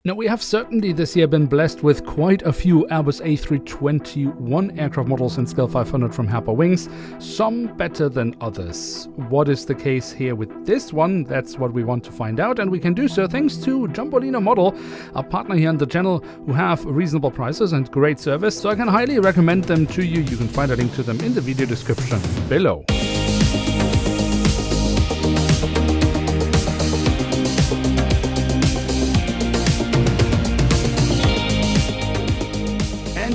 Now, we have certainly this year been blessed with quite a few Airbus A321 aircraft models in Scale 500 from Herpa Wings, some better than others. What is the case here with this one? That's what we want to find out, and we can do so thanks to Jumbolino Model, a partner here on the channel who have reasonable prices and great service, so I can highly recommend them to you. You can find a link to them in the video description below.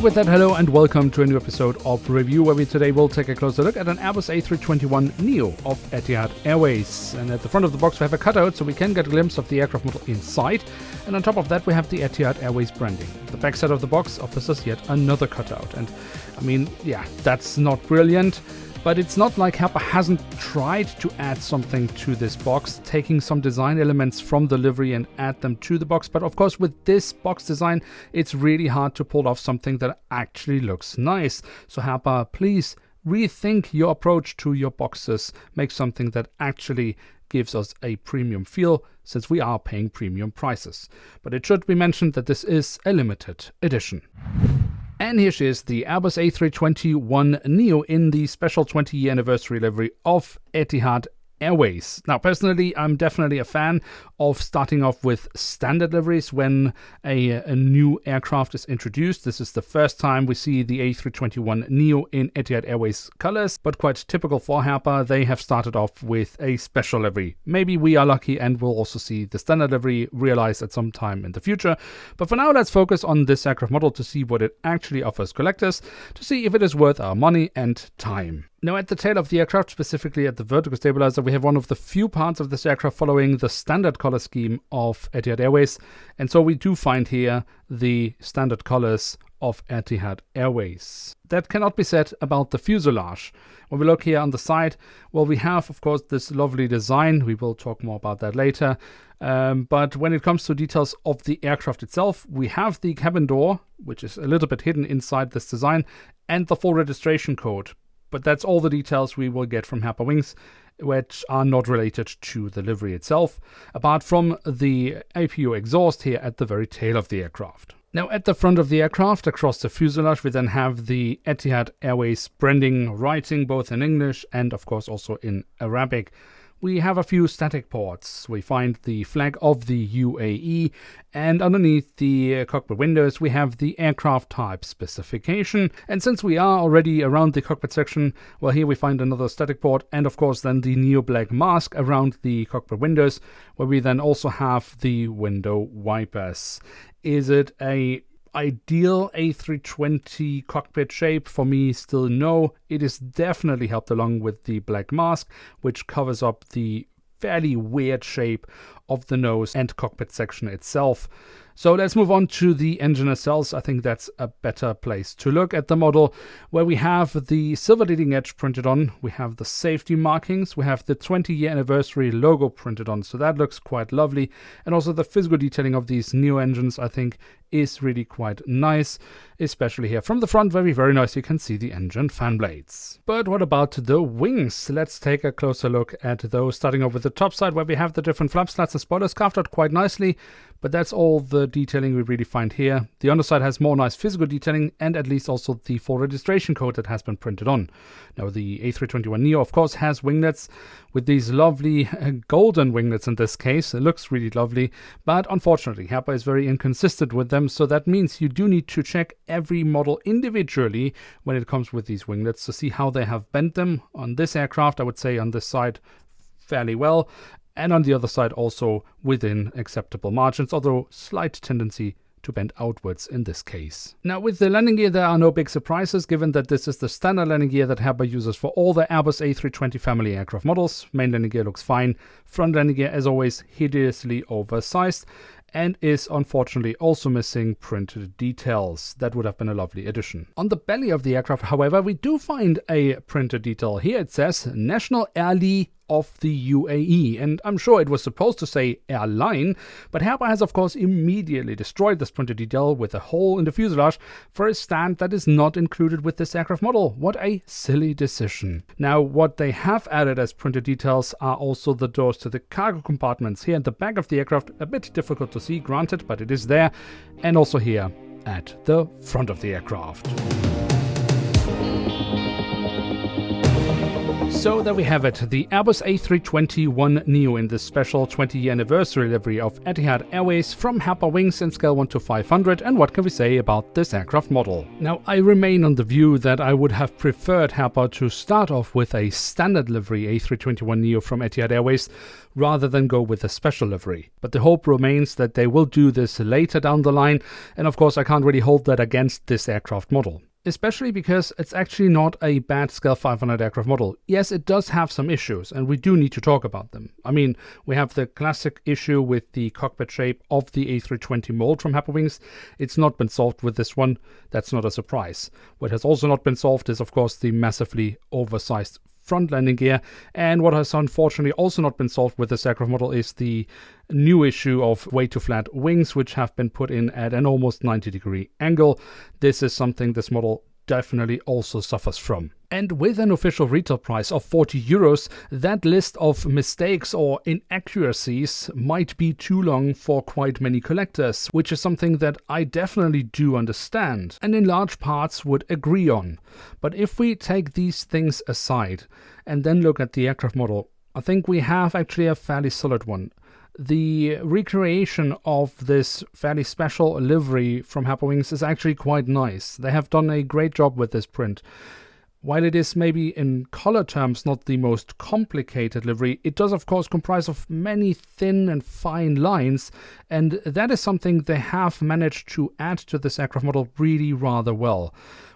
With that, hello and welcome to a new episode of Review, where we today will take a closer look at an Airbus A321NEO of Etihad Airways. And at the front of the box we have a cutout so we can get a glimpse of the aircraft model inside, and on top of that we have the Etihad Airways branding. The back side of the box offers us yet another cutout, and I mean, yeah, that's not brilliant. But it's not like Herpa hasn't tried to add something to this box, taking some design elements from the livery and add them to the box. But of course, with this box design, it's really hard to pull off something that actually looks nice. So Herpa, please rethink your approach to your boxes. Make something that actually gives us a premium feel, since we are paying premium prices. But it should be mentioned that this is a limited edition. And here she is, the Airbus A321NEO in the special 20-year anniversary livery of Etihad Airways. Now, personally, I'm definitely a fan of starting off with standard liveries when a new aircraft is introduced. This is the first time we see the A321NEO in Etihad Airways colors, but quite typical for Herpa, they have started off with a special livery. Maybe we are lucky and we'll also see the standard livery realized at some time in the future. But for now, let's focus on this aircraft model to see what it actually offers collectors, to see if it is worth our money and time. Now, at the tail of the aircraft, specifically at the vertical stabilizer, we have one of the few parts of this aircraft following the standard color scheme of Etihad Airways. And so we do find here the standard colors of Etihad Airways. That cannot be said about the fuselage. When we look here on the side, well, we have, of course, this lovely design. We will talk more about that later. But when it comes to details of the aircraft itself, we have the cabin door, which is a little bit hidden inside this design, and the full registration code. But that's all the details we will get from Herpa Wings, which are not related to the livery itself, apart from the APU exhaust here at the very tail of the aircraft. Now, at the front of the aircraft, across the fuselage, we then have the Etihad Airways branding, writing both in English and, of course, also in Arabic. We have a few static ports. We find the flag of the UAE, and underneath the cockpit windows we have the aircraft type specification. And since we are already around the cockpit section, well, here we find another static port and of course then the neo black mask around the cockpit windows, where we then also have the window wipers. Is it a ideal A320 cockpit shape? For me, still no. It is definitely helped along with the black mask, which covers up the fairly weird shape of the nose and cockpit section itself. So let's move on to the engine itself. I think that's a better place to look at the model, where we have the silver leading edge printed on, we have the safety markings, we have the 20-year anniversary logo printed on, so that looks quite lovely. And also the physical detailing of these NEO engines, I think, is really quite nice, especially here from the front, very nice. You can see the engine fan blades. But what about the wings? Let's take a closer look at those, starting off with the top side, where we have the different flap slats and spoilers carved out quite nicely, but that's all the detailing we really find here. The underside has more nice physical detailing and at least also the full registration code that has been printed on. Now, the A321NEO, of course, has winglets with these lovely golden winglets in this case. It looks really lovely, but unfortunately, Herpa is very inconsistent with them, so that means you do need to check every model individually when it comes with these winglets to see how they have bent them. On this aircraft, I would say on this side fairly well, and on the other side also within acceptable margins, although slight tendency to bend outwards in this case. Now, with the landing gear, there are no big surprises, given that this is the standard landing gear that Herpa uses for all the Airbus A320 family aircraft models. Main landing gear looks fine. Front landing gear, as always, hideously oversized, and is unfortunately also missing printed details. That would have been a lovely addition. On the belly of the aircraft, however, we do find a printed detail. Here it says National Airlie of the UAE. And I'm sure it was supposed to say airline, but Herpa has of course immediately destroyed this printed detail with a hole in the fuselage for a stand that is not included with this aircraft model. What a silly decision. Now, what they have added as printed details are also the doors to the cargo compartments here at the back of the aircraft. A bit difficult to see, granted, but it is there. And also here at the front of the aircraft. So there we have it, the Airbus A321NEO in this special 20-year anniversary livery of Etihad Airways from Herpa Wings in scale 1 to 500, and what can we say about this aircraft model? Now, I remain on the view that I would have preferred Herpa to start off with a standard livery A321NEO from Etihad Airways rather than go with a special livery. But the hope remains that they will do this later down the line, and of course I can't really hold that against this aircraft model. Especially because it's actually not a bad scale 500 aircraft model. Yes, it does have some issues, and we do need to talk about them. I mean, we have the classic issue with the cockpit shape of the A320 mold from Herpa Wings. It's not been solved with this one. That's not a surprise. What has also not been solved is, of course, the massively oversized front landing gear, and what has unfortunately also not been solved with this aircraft model is the new issue of way too flat wings, which have been put in at an almost 90-degree angle. This is something this model definitely also suffers from. And with an official retail price of 40 euros, that list of mistakes or inaccuracies might be too long for quite many collectors, which is something that I definitely do understand and in large parts would agree on. But if we take these things aside and then look at the aircraft model, I think we have actually a fairly solid one. The recreation of this fairly special livery from Herpa Wings is actually quite nice. They have done a great job with this print. While it is maybe in color terms not the most complicated livery, it does of course comprise of many thin and fine lines, and that is something they have managed to add to this aircraft model really rather well.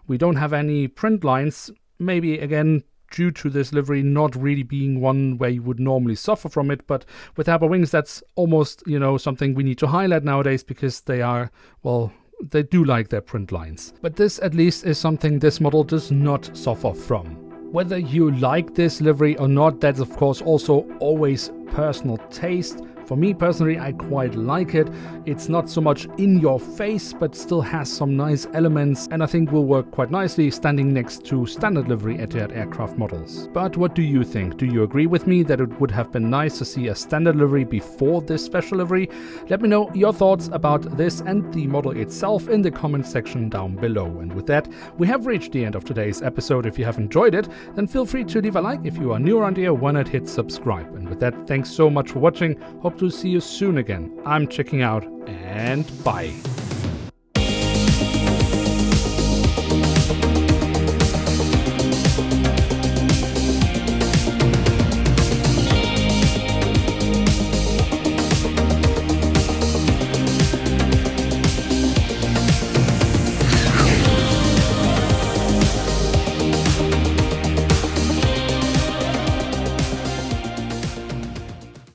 We don't have any print lines, maybe again due to this livery not really being one where you would normally suffer from it, but with Herpa Wings that's almost, something we need to highlight nowadays because they are, well, they do like their print lines. But this at least is something this model does not suffer from. Whether you like this livery or not, that's of course also always personal taste. For me personally, I quite like it. It's not so much in your face, but still has some nice elements, and I think will work quite nicely standing next to standard livery Etihad aircraft models. But what do you think? Do you agree with me that it would have been nice to see a standard livery before this special livery? Let me know your thoughts about this and the model itself in the comment section down below. And with that, we have reached the end of today's episode. If you have enjoyed it, then feel free to leave a like. If you are new around here, why not hit subscribe? And with that, thanks so much for watching. Hope to see you soon again. I'm checking out, and bye.